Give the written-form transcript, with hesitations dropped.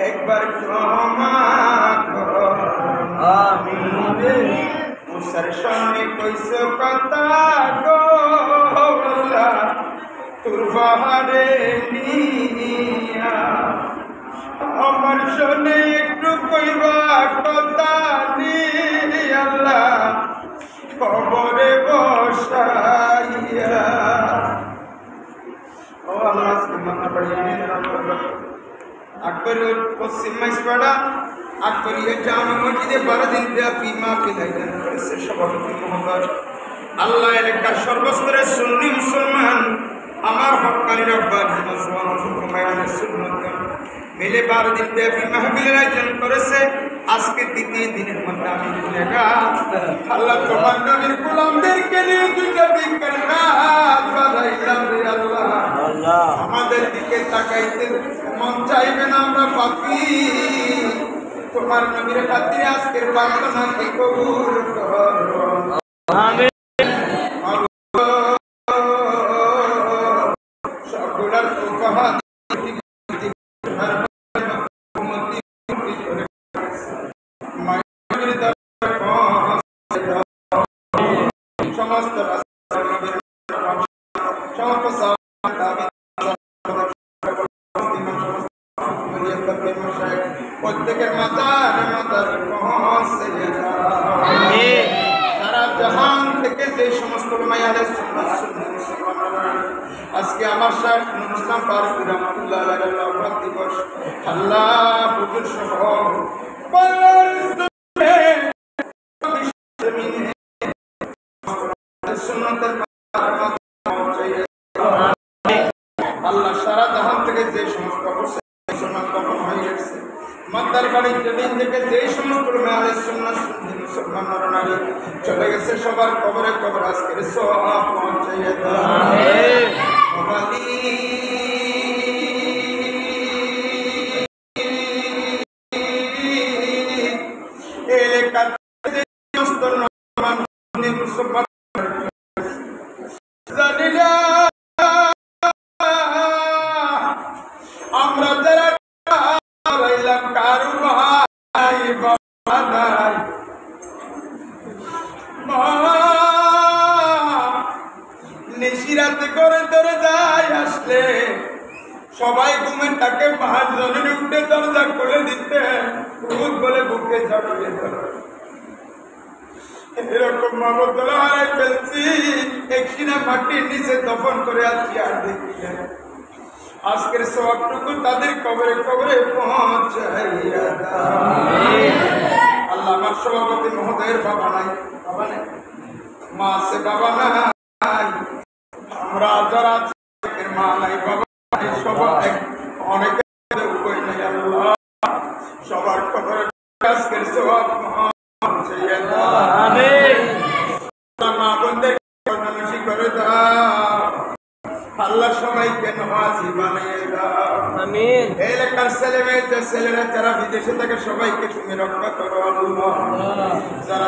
একবার ক্ষমা করো আমিন। মুসার সঙ্গে কইস কথা গো আল্লাহ তোর বাহারে নিয়া, আমার শোনে একটু কইবা কথা নি আল্লাহ কবরে বসাইয়া। ও আল্লাহ মাথা পড়িয়ে আকবর পশ্চিম মাইসপাড়া আকবরিয়া জামে মসজিদে 12 দিন ব্যাপী মাহফিল আয়োজন করেছে সভাপতি মহোদয়। আল্লাহ এলাকার সর্বস্তরের সুন্নি মুসলমান আমার হক্কানি রব্বানি মিলে 12 দিন ব্যাপী মাহফিলের আয়োজন করেছে। আজকে দ্বিতীয় দিনের মধ্যে আমি আল্লাহ তোমার নবীর গোলামদেরকে নিয়ে দুইটা বিজ্ঞান আল্লাহ আমাদের দিকে তাকাইতে মন চাইবে না, আমরা পাপী। তোমার নবীর খাতিরে আজকের প্রার্থনা কি কবুল করো আমিন। সবগুলার উপহার সমস্ত প্রত্যেকের মাতার মাতার সারা জাহান থেকে যে সমস্ত আজকে আমার শাহ ইসলাম ফারুক রহমাতুল্লাহ আলাইহি দিবস আল্লাহ বুজুর সহ আল্লাহ সারা জাহান থেকে যে সমস্ত মুসলমান কখন হয়ে গেছে মাতার বাড়ি জমিন থেকে যে সমস্ত মুসলমান নরনারী চলে গেছে সবার কবরে কবর আজকের সওয়াব পৌঁছাইয়া আমরা যারা কারু ভাই নিশিরাতে করে ধরে যায় আসলে সবাই ঘুমে তাকে 5 জনের উঠে দরজা খুলে দিতে ভূত বলে বুকে জড়িয়ে ধরে। এরকম মমতলা হারাই ফেলছি, একদিনা মাটির নিচে দফন করে আছি আর দেখিলে আজকের সবটুকু তাদের কবরে কবরে পৌঁছাইয়া আল্লাহ। আমার সভাপতি মহোদয়ের বাবা নাই, বাবা নেই, মা আছে, বাবা নাই, আমরা যারা মা নাই, বাবা নাই, সবাই অনেকে উপায় নেই আল্লাহ সবার কবরে আজকের সব পৌঁছাইয়া মা বোনদের বদমাশি করে দাও আল্লাহ, সবাইকে নামাজি বানিয়ে দাও আমিন। এলাকার ছেলেমেয়ে ছেলেরা যারা বিদেশে থাকে সবাইকে তুমি রক্ষা করো আল্লাহ। যারা